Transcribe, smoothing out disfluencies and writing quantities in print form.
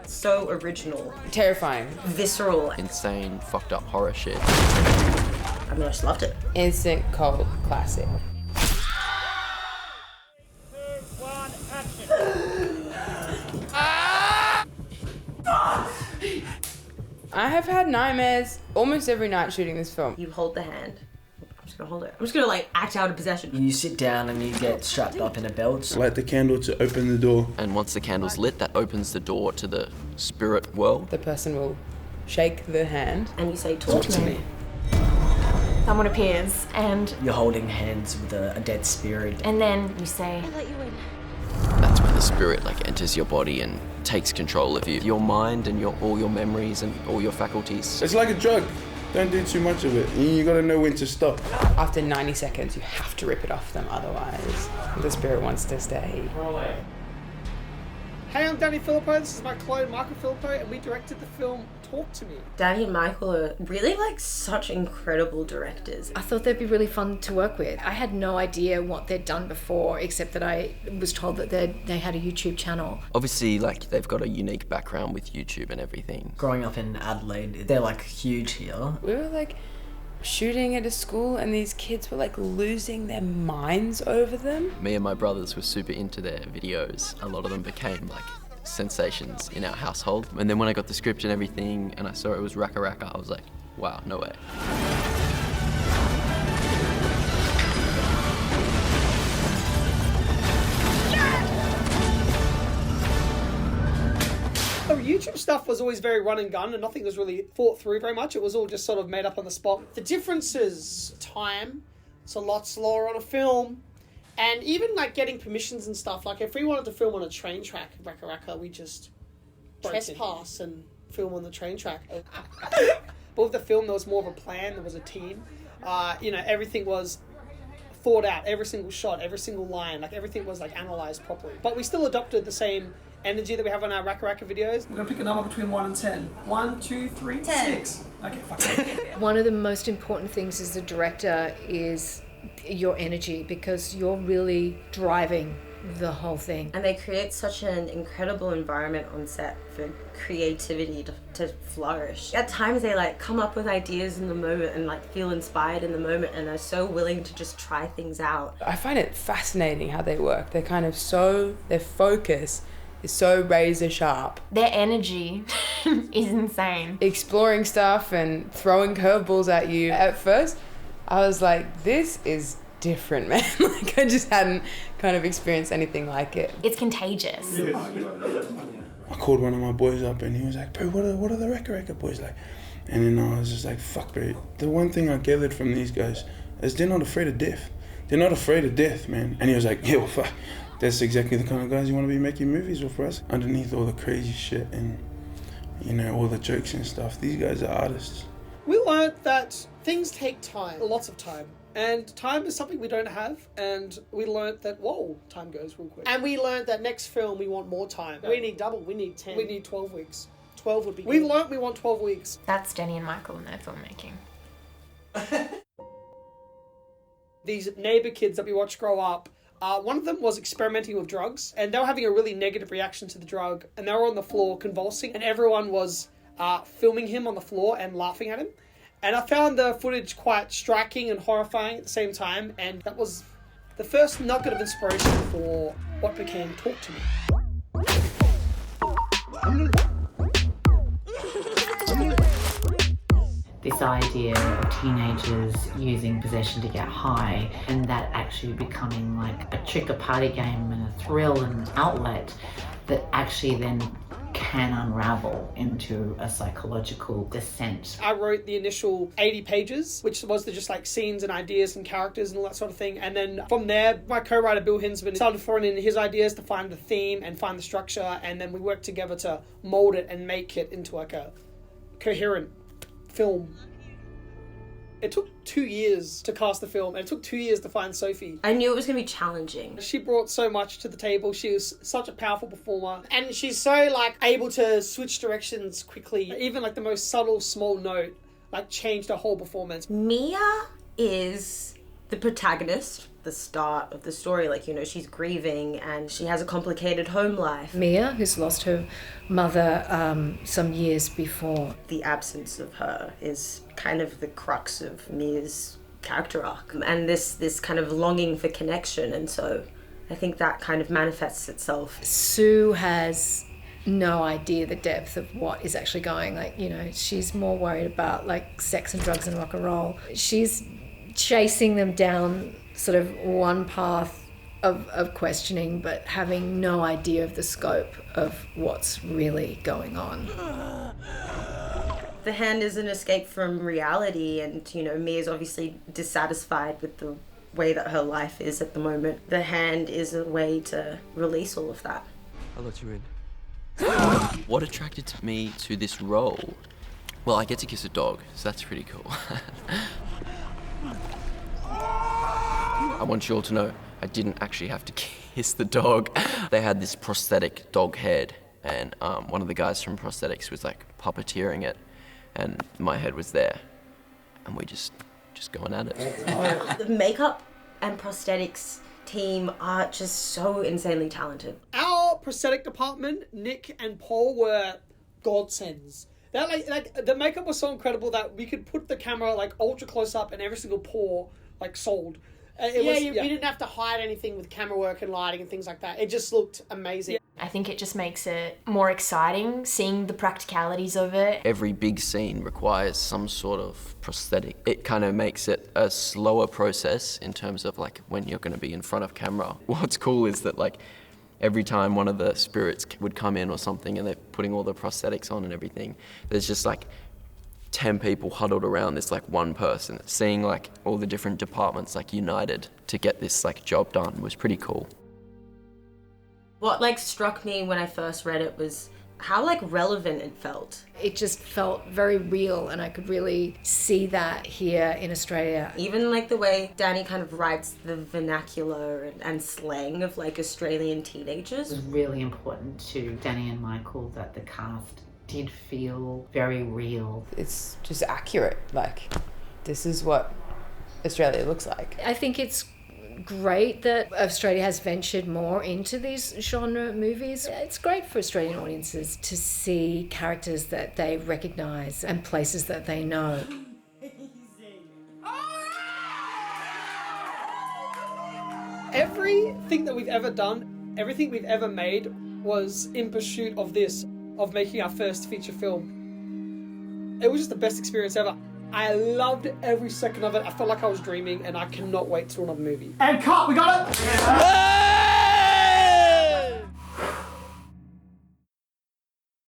So original. Terrifying. Visceral. Insane, fucked up horror shit. I mean, I just loved it. Instant cult classic. 2, 1, action. I have had nightmares almost every night shooting this film. You hold the hand. I'm just gonna hold it. I'm just gonna like act out of possession. You sit down and you get strapped up in a belt. Light the candle to open the door. And once the candle's lit, that opens the door to the spirit world. The person will shake the hand. And you say, talk to me. Someone appears and You're holding hands with a dead spirit. and then you say, I let you in. That's when the spirit like enters your body and takes control of you. Your mind and all your memories and all your faculties. It's like a drug. Don't do too much of it. You gotta know when to stop. After 90 seconds, you have to rip it off them, otherwise the spirit wants to stay. Hey, I'm Danny Filippo. This is my clone, Michael Filippo, and we directed the film Talk to Me. Danny and Michael are really like such incredible directors. I thought they'd be really fun to work with. I had no idea what they'd done before, except that I was told that they had a YouTube channel. Obviously, like, they've got a unique background with YouTube and everything. Growing up in Adelaide, they're like huge here. We were like shooting at a school and these kids were like losing their minds over them. Me and my brothers were super into their videos. A lot of them became like sensations in our household. And then when I got the script and everything and I saw it was Raka Raka, I was like, wow, no way. The YouTube stuff was always very run and gun and nothing was really thought through very much. It was all just sort of made up on the spot. The difference is time. It's a lot slower on a film. And even like getting permissions and stuff. Like if we wanted to film on a train track, Raka Raka, we just trespass and film on the train track. But with the film, there was more of a plan. There was a team. Everything was thought out. Every single shot, every single line, like everything was like analysed properly. But we still adopted the same energy that we have on our Raka Raka videos. We're gonna pick a number between 1 and 10. 1, 2, 3, 6. Okay, fuck it. One of the most important things as a director is your energy, because you're really driving the whole thing. And they create such an incredible environment on set for creativity to flourish. At times they like come up with ideas in the moment and like feel inspired in the moment and are so willing to just try things out. I find it fascinating how they work. They're kind of their focus is so razor sharp. Their energy is insane. Exploring stuff and throwing curveballs at you. At first, I was like, this is different, man. Like, I just hadn't kind of experienced anything like it. It's contagious. I called one of my boys up and he was like, bro, what are the Raka Raka boys like? And then I was just like, fuck, bro. The one thing I gathered from these guys is they're not afraid of death. They're not afraid of death, man. And he was like, yeah, well, fuck. That's exactly the kind of guys you want to be making movies with, for us. Underneath all the crazy shit and, all the jokes and stuff, these guys are artists. We learned that things take time, lots of time. And time is something we don't have. And we learned that, whoa, time goes real quick. And we learned that next film, we want more time. We need double, we need 10. We need 12 weeks. 12 would be good. We learned we want 12 weeks. That's Danny and Michael in their filmmaking. These neighbor kids that we watched grow up, one of them was experimenting with drugs, and they were having a really negative reaction to the drug, and they were on the floor convulsing, and everyone was filming him on the floor and laughing at him. And I found the footage quite striking and horrifying at the same time, and that was the first nugget of inspiration for what became Talk to Me. This idea of teenagers using possession to get high, and that actually becoming like a trick, a party game and a thrill and an outlet that actually then can unravel into a psychological descent. I wrote the initial 80 pages, which was just like scenes and ideas and characters and all that sort of thing. And then from there, my co-writer Bill Hinsman started throwing in his ideas to find the theme and find the structure. And then we worked together to mold it and make it into like a coherent film. It took 2 years to cast the film, and it took 2 years to find Sophie. I knew it was going to be challenging. She brought so much to the table. She was such a powerful performer, and she's so like able to switch directions quickly. Even like the most subtle small note like changed her whole performance. Mia is the protagonist. the start of the story. Like, you know, she's grieving and she has a complicated home life. Mia, who's lost her mother some years before. The absence of her is kind of the crux of Mia's character arc, and this kind of longing for connection, and so I think that kind of manifests itself. Sue has no idea the depth of what is actually going. Like, you know, she's more worried about like sex and drugs and rock and roll. She's chasing them down sort of one path of questioning, but having no idea of the scope of what's really going on. The hand is an escape from reality, and, you know, Mia's obviously dissatisfied with the way that her life is at the moment. The hand is a way to release all of that. I'll let you in. What attracted me to this role? Well, I get to kiss a dog, so that's pretty cool. I want you all to know I didn't actually have to kiss the dog. They had this prosthetic dog head, and one of the guys from prosthetics was like puppeteering it, and my head was there, and we just going at it. The makeup and prosthetics team are just so insanely talented. Our prosthetic department, Nick and Paul, were godsends. That like the makeup was so incredible that we could put the camera like ultra close up and every single pore like sold. We didn't have to hide anything with camera work and lighting and things like that. It just looked amazing. I think it just makes it more exciting, seeing the practicalities of it. Every big scene requires some sort of prosthetic. It kind of makes it a slower process in terms of like when you're going to be in front of camera. What's cool is that like every time one of the spirits would come in or something and they're putting all the prosthetics on and everything, there's just like 10 people huddled around this like one person. Seeing like all the different departments like united to get this like job done was pretty cool. What like struck me when I first read it was how like relevant it felt. It just felt very real, and I could really see that here in Australia. Even like the way Danny kind of writes the vernacular and slang of like Australian teenagers. It was really important to Danny and Michael that the cast did feel very real. It's just accurate. Like, this is what Australia looks like. I think it's great that Australia has ventured more into these genre movies. It's great for Australian audiences to see characters that they recognise and places that they know. Everything that we've ever done, everything we've ever made was in pursuit of this, of making our first feature film. It was just the best experience ever. I loved every second of it. I felt like I was dreaming, and I cannot wait to another movie. And cut, we got it!